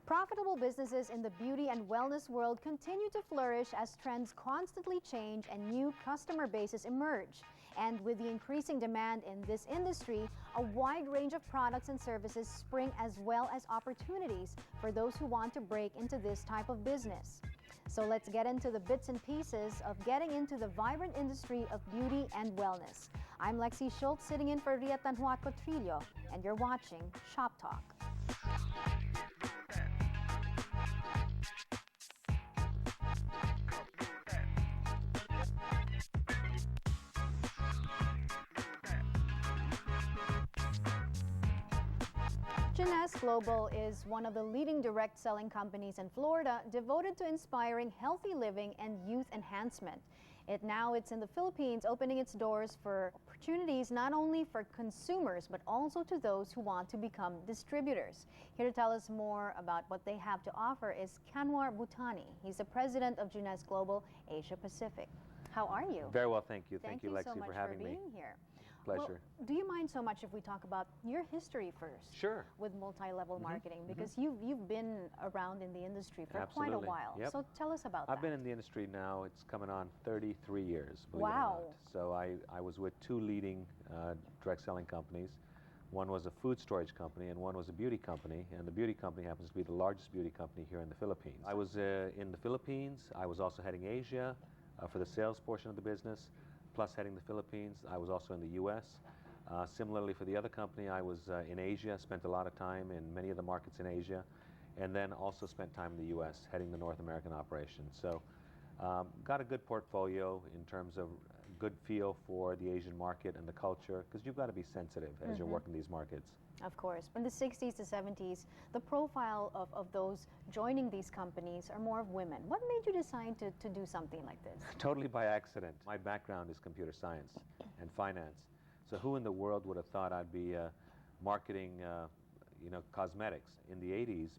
Profitable businesses in the beauty and wellness world continue to flourish as trends constantly change and new customer bases emerge. And with the increasing demand in this industry, a wide range of products and services spring, as well as opportunities for those who want to break into this type of business. So let's get into the bits and pieces of getting into the vibrant industry of beauty and wellness. I'm Lexi Schultz, sitting in for Ria Tanhuat Cotrillo, and you're watching Shop Talk. Jeunesse Global is one of the leading direct selling companies in Florida devoted to inspiring healthy living and youth enhancement. It's in the Philippines, opening its doors for opportunities not only for consumers but also to those who want to become distributors. Here to tell us more about what they have to offer is Kanwar Bhutani. He's the president of Jeunesse Global Asia Pacific. How are you? Very well, thank you. Thank you, you Lexi, so much for having being here. Pleasure. Well, do you mind so much if we talk about your history first? Sure. With multi-level marketing, because you've been around in the industry for Absolutely. quite a while. Yep. So tell us about that. I've been in the industry now, it's coming on 33 years, believe Wow. it or not. So I was with two leading direct selling companies. One was a food storage company and one was a beauty company, and the beauty company happens to be the largest beauty company here in the Philippines. I was in the Philippines. I was also heading Asia for the sales portion of the business, plus heading the Philippines. I was also in the U.S. Similarly, for the other company, I was in Asia, spent a lot of time in many of the markets in Asia, and then also spent time in the U.S., heading the North American operation. So got a good portfolio in terms of good feel for the Asian market and the culture, because you've got to be sensitive as you're working these markets. Of course. In the 60s to 70s, the profile of those joining these companies are more of women. What made you decide to do something like this? Totally by accident. My background is computer science and finance. So who in the world would have thought I'd be marketing cosmetics? In the 80s,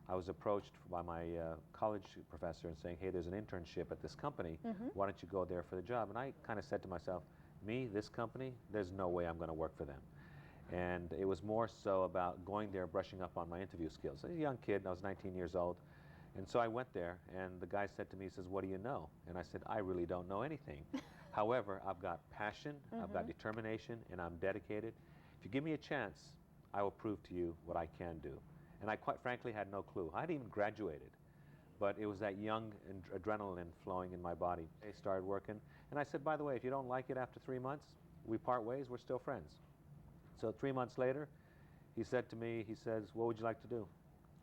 I was approached by my college professor and saying, hey, there's an internship at this company. Why don't you go there for the job? And I kind of said to myself, me, this company, there's no way I'm going to work for them. And it was more so about going there, brushing up on my interview skills. I was a young kid, I was 19 years old. And so I went there, and the guy said to me, he says, what do you know? And I said, I really don't know anything. However, I've got passion, I've got determination, and I'm dedicated. If you give me a chance, I will prove to you what I can do. And I quite frankly had no clue. I hadn't even graduated, but it was that young adrenaline flowing in my body. I started working, and I said, by the way, if you don't like it after 3 months, we part ways, we're still friends. So 3 months later, he said to me, he says, what would you like to do?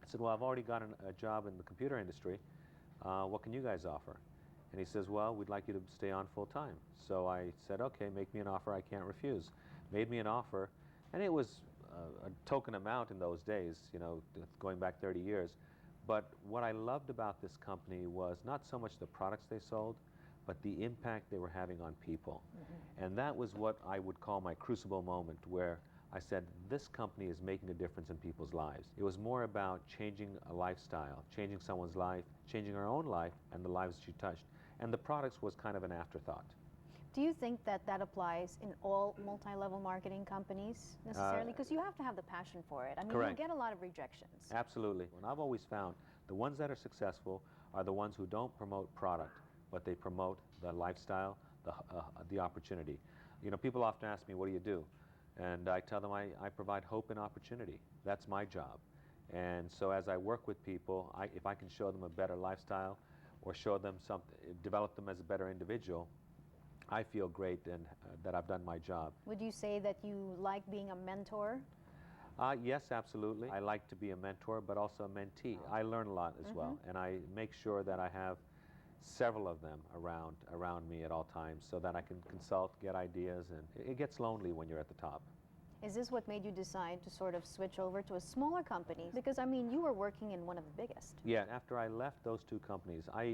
I said, well, I've already got a job in the computer industry. What can you guys offer? And he says, well, we'd like you to stay on full time. So I said, okay, make me an offer I can't refuse. Made me an offer, and it was a token amount in those days, going back 30 years. But what I loved about this company was not so much the products they sold, but the impact they were having on people. And that was what I would call my crucible moment, where I said, this company is making a difference in people's lives. It was more about changing a lifestyle, changing someone's life, changing our own life, and the lives she touched. And the products was kind of an afterthought. Do you think that applies in all multi-level marketing companies necessarily? Because you have to have the passion for it. I mean, correct. You get a lot of rejections. Absolutely. And I've always found the ones that are successful are the ones who don't promote product, but they promote the lifestyle, the opportunity. People often ask me, what do you do? And I tell them I provide hope and opportunity. That's my job. And so as I work with people, if I can show them a better lifestyle or show them something, develop them as a better individual, I feel great and that I've done my job. Would you say that you like being a mentor? Yes, absolutely. I like to be a mentor, but also a mentee. I learn a lot as well, and I make sure that I have several of them around me at all times so that I can consult, get ideas, and it gets lonely when you're at the top. Is this what made you decide to sort of switch over to a smaller company? Because, I mean, you were working in one of the biggest. Yeah, after I left those two companies, I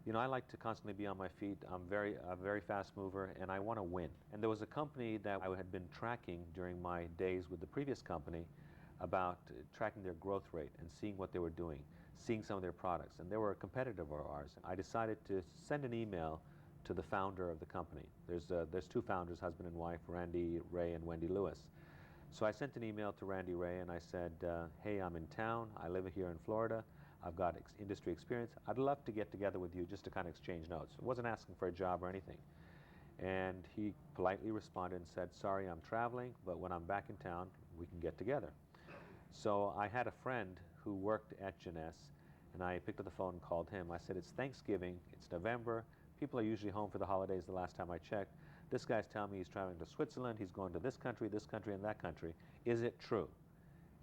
like to constantly be on my feet. I'm a very fast mover, and I want to win. And there was a company that I had been tracking during my days with the previous company about tracking their growth rate and seeing what they were doing, seeing some of their products. And they were a competitor of ours. I decided to send an email to the founder of the company. There's two founders, husband and wife, Randy Ray and Wendy Lewis. So I sent an email to Randy Ray and I said, hey, I'm in town. I live here in Florida. I've got industry experience. I'd love to get together with you just to kind of exchange notes. I wasn't asking for a job or anything. And he politely responded and said, sorry, I'm traveling, but when I'm back in town, we can get together. So I had a friend who worked at Jeunesse, and I picked up the phone and called him. I said, it's Thanksgiving, it's November, people are usually home for the holidays the last time I checked. This guy's telling me he's traveling to Switzerland, he's going to this country, and that country. Is it true?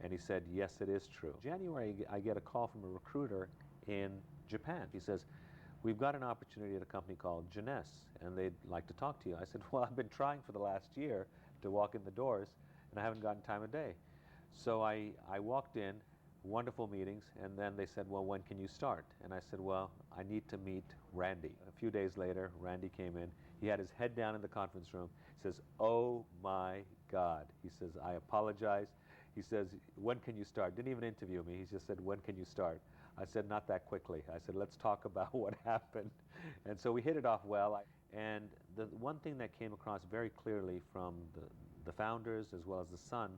And he said, yes, it is true. In January, I get a call from a recruiter in Japan. He says, we've got an opportunity at a company called Jeunesse, and they'd like to talk to you. I said, well, I've been trying for the last year to walk in the doors, and I haven't gotten time of day. So I walked in, wonderful meetings, and then they said, well, when can you start? And I said, well, I need to meet Randy. A few days later, Randy came in. He had his head down in the conference room. He says, oh my God. He says, I apologize. He says, when can you start? Didn't even interview me. He just said, when can you start? I said, not that quickly. I said, let's talk about what happened. And so we hit it off well. And the one thing that came across very clearly from the founders as well as the son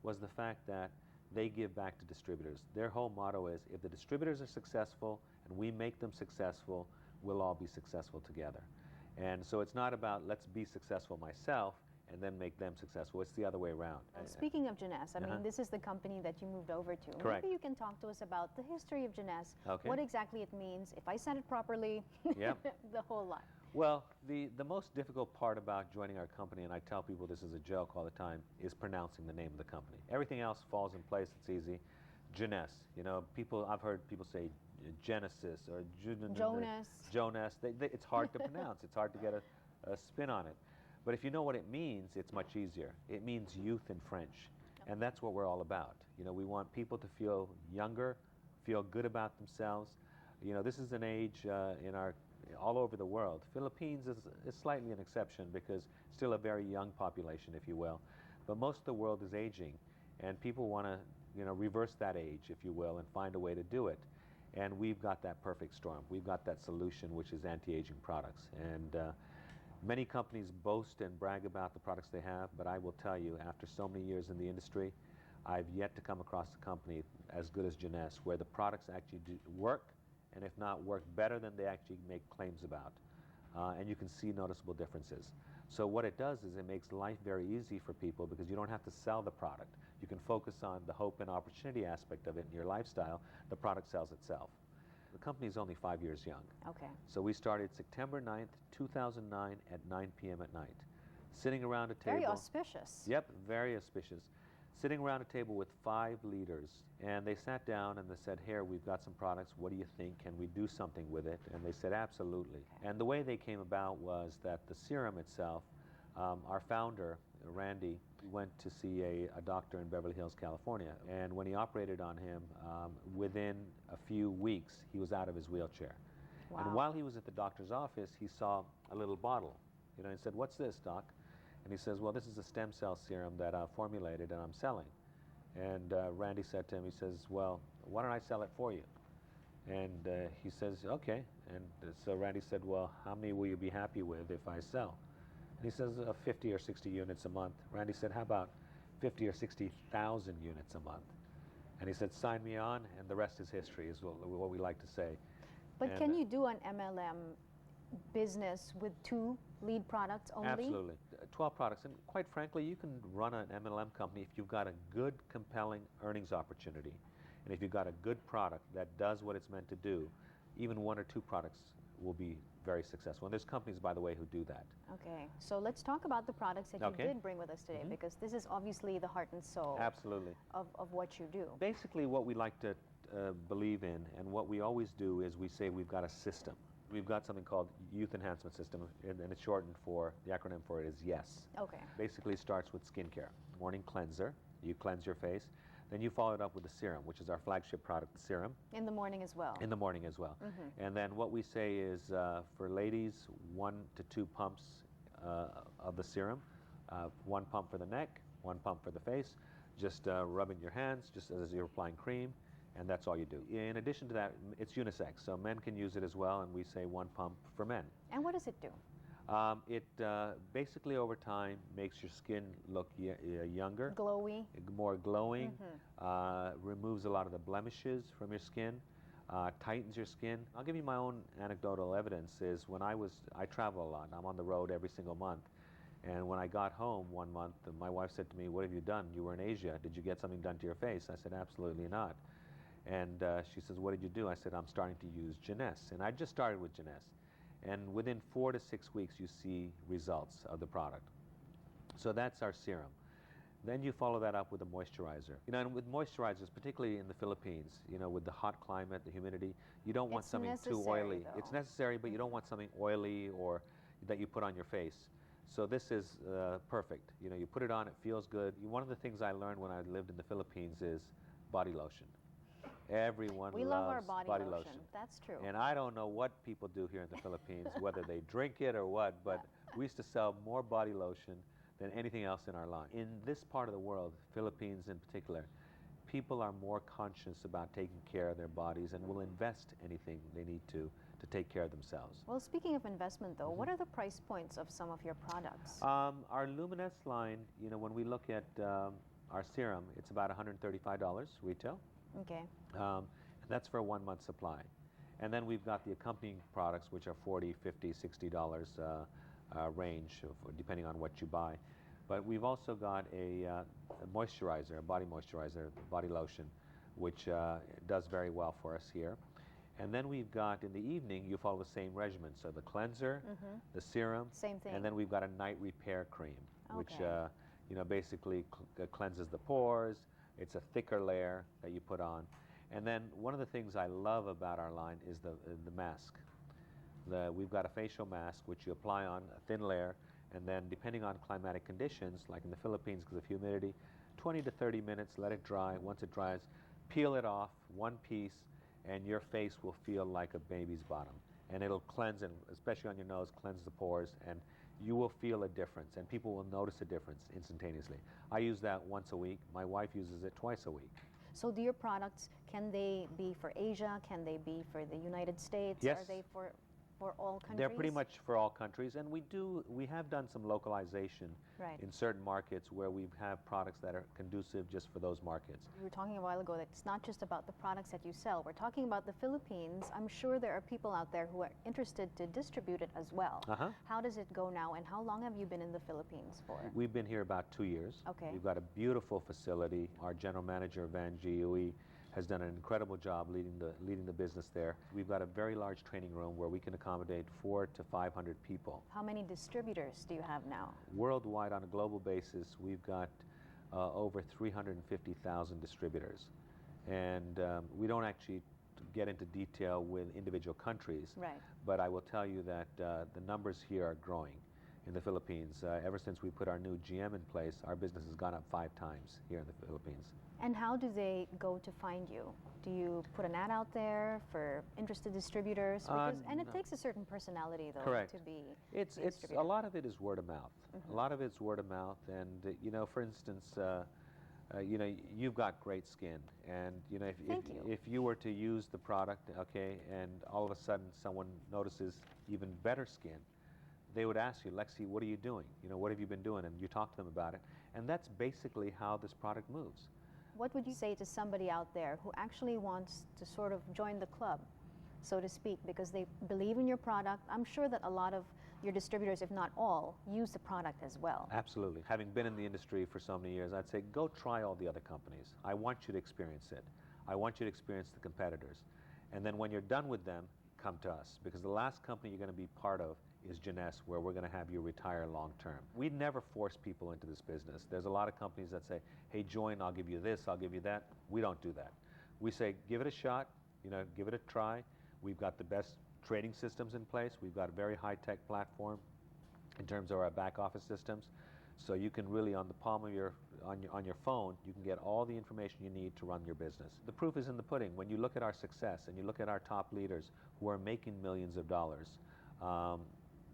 was the fact that they give back to distributors. Their whole motto is, if the distributors are successful and we make them successful, we'll all be successful together. And so it's not about, let's be successful myself and then make them successful. It's the other way around. Well, speaking of Jeunesse, I mean, this is the company that you moved over to. Correct. Maybe you can talk to us about the history of Jeunesse, Okay. what exactly it means, if I said it properly, Yep. the whole lot. Well, the most difficult part about joining our company, and I tell people this is a joke all the time, is pronouncing the name of the company. Everything else falls in place, it's easy. Jeunesse, you know, I've heard people say Genesis or Jonas. Jonas. It's hard to pronounce. It's hard to get a spin on it. But if you know what it means, it's much easier. It means youth in French, and that's what we're all about. You know, we want people to feel younger, feel good about themselves. You know, this is an age all over the world. Philippines is slightly an exception because still a very young population, if you will. But most of the world is aging, and people want to, you know, reverse that age, if you will, and find a way to do it. And we've got that perfect storm. We've got that solution, which is anti-aging products. And many companies boast and brag about the products they have, but I will tell you, after so many years in the industry, I've yet to come across a company as good as Jeunesse, where the products actually do work, and if not work better than they actually make claims about. And you can see noticeable differences. So what it does is it makes life very easy for people because you don't have to sell the product. You can focus on the hope and opportunity aspect of it in your lifestyle. The product sells itself. The company is only 5 years young. Okay. So we started September 9th, 2009 at 9 p.m. at night. Sitting around a table. Very auspicious. Yep, very auspicious. Sitting around a table with 5 leaders, and they sat down and they said, here, we've got some products, what do you think? Can we do something with it? And they said, absolutely. Okay. And the way they came about was that the serum itself, our founder, Randy, went to see a doctor in Beverly Hills, California, and when he operated on him, within a few weeks, he was out of his wheelchair. Wow. And while he was at the doctor's office, he saw a little bottle, you know, and he said, what's this, doc? And he says, well, this is a stem cell serum that I've formulated and I'm selling. And Randy said to him, he says, well, why don't I sell it for you? And he says, okay. And so Randy said, well, how many will you be happy with if I sell? And he says, 50 or 60 units a month. Randy said, how about 50 or 60,000 units a month? And he said, sign me on, and the rest is history, is what we like to say. But And, can you do an MLM business with 2 lead products only? Absolutely. 12 products. And quite frankly, you can run an MLM company if you've got a good, compelling earnings opportunity. And if you've got a good product that does what it's meant to do, even 1 or 2 products will be very successful. And there's companies, by the way, who do that. Okay, so let's talk about the products that Okay. you did bring with us today, because this is obviously the heart and soul Absolutely. of what you do. Basically, what we like to believe in, and what we always do, is we say we've got a system. We've got something called Youth Enhancement System, and it's shortened for, the acronym for it is YES. Okay. Basically, it starts with skincare. Morning cleanser, you cleanse your face. Then you follow it up with the serum, which is our flagship product, the serum. In the morning as well. In the morning as well. Mm-hmm. And then what we say is, for ladies, 1 to 2 pumps of the serum, 1 pump for the neck, 1 pump for the face, just rubbing your hands, just as you're applying cream, and that's all you do. In addition to that, it's unisex, so men can use it as well, and we say 1 pump for men. And what does it do? It basically over time makes your skin look younger, Glowy. more glowing, removes a lot of the blemishes from your skin, tightens your skin. I'll give you my own anecdotal evidence is when I travel a lot. I'm on the road every single month. And when I got home one month, my wife said to me, "What have you done? You were in Asia. Did you get something done to your face?" I said, "Absolutely not." And she says, "What did you do?" I said, "I'm starting to use Jeunesse." And I just started with Jeunesse. And within 4 to 6 weeks, you see results of the product. So that's our serum. Then you follow that up with a moisturizer. You know, and with moisturizers, particularly in the Philippines, you know, with the hot climate, the humidity, you don't want something too oily. Though. It's necessary, but you don't want something oily or that you put on your face. So this is perfect. You know, you put it on, it feels good. One of the things I learned when I lived in the Philippines is body lotion. Everyone we loves love our body lotion. That's true. And I don't know what people do here in the Philippines, whether they drink it or what, but we used to sell more body lotion than anything else in our line. In this part of the world, Philippines in particular, people are more conscious about taking care of their bodies and will invest anything they need to take care of themselves. Well, speaking of investment though, what are the price points of some of your products? Our Luminous line, you know, when we look at our serum, it's about $135 retail. Okay. And that's for a 1-month supply. And then we've got the accompanying products, which are $40, $50, $60 range, depending on what you buy. But we've also got a moisturizer, a body moisturizer, body lotion, which does very well for us here. And then we've got, in the evening, you follow the same regimen. So the cleanser, the serum, same thing. And then we've got a night repair cream, which Okay. you know, basically cleanses the pores. It's a thicker layer that you put on. And then one of the things I love about our line is the mask. We've got a facial mask which you apply on a thin layer, and then depending on climatic conditions, like in the Philippines because of humidity, 20 to 30 minutes, let it dry. Once it dries, peel it off, one piece, and your face will feel like a baby's bottom. And it'll cleanse, and especially on your nose, cleanse the pores, and you will feel a difference, and people will notice a difference instantaneously. I use that once a week. My wife uses it twice a week. So do your products, can they be for Asia? Can they be for the United States? Yes. Are they for all countries? They're pretty much for all countries, and we have done some localization Right. in certain markets where we have products that are conducive just for those markets. We were talking a while ago that it's not just about the products that you sell. We're talking about the Philippines. I'm sure there are people out there who are interested to distribute it as well. How does it go now, and how long have you been in the Philippines for? We've been here about 2 years. Okay. We've got a beautiful facility. Our general manager, Van Giui, has done an incredible job leading the business there. We've got a very large training room where we can accommodate 400 to 500 people. How many distributors do you have now? Worldwide, on a global basis, we've got over 350,000 distributors. And we don't actually get into detail with individual countries, Right. but I will tell you that the numbers here are growing in the Philippines. Ever since we put our new GM in place, our business has gone up 5 times here in the Philippines. And how do they go to find you? Do you put an ad out there for interested distributors? Because, and it no. takes a certain personality, though, Correct. to be It's a lot of it is word of mouth. A lot of it's word of mouth, and you know, for instance, you know, you've got great skin, and you know, Thank you. if you were to use the product, okay, and all of a sudden someone notices even better skin, they would ask you, "Lexi, what are you doing? You know, what have you been doing?" And you talk to them about it, and that's basically how this product moves. What would you say to somebody out there who actually wants to sort of join the club, so to speak, because they believe in your product? I'm sure that a lot of your distributors, if not all, use the product as well. Absolutely. Having been in the industry for so many years, I'd say go try all the other companies. I want you to experience it. I want you to experience the competitors. And then when you're done with them, come to us, because the last company you're going to be part of is Jeunesse, where we're going to have you retire long term. We never force people into this business. There's a lot of companies that say, "Hey, join, I'll give you this, I'll give you that." We don't do that. We say, give it a shot, you know, give it a try. We've got the best trading systems in place. We've got a very high-tech platform in terms of our back office systems. So you can really, on the palm of on your phone, you can get all the information you need to run your business. The proof is in the pudding. When you look at our success and you look at our top leaders who are making millions of dollars,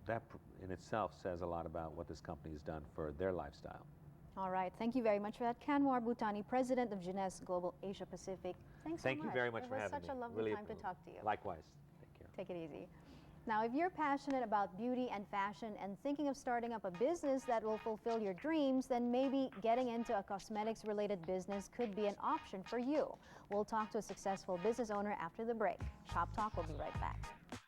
that in itself says a lot about what this company has done for their lifestyle. All right. Thank you very much for that. Kanwar Bhutani, President of Jeunesse Global Asia Pacific. Thanks so much. Thank you very much for having me. It was such a lovely Really time to talk to you. Likewise. Take care. Take it easy. Now, if you're passionate about beauty and fashion and thinking of starting up a business that will fulfill your dreams, then maybe getting into a cosmetics-related business could be an option for you. We'll talk to a successful business owner after the break. Shop Talk will be right back.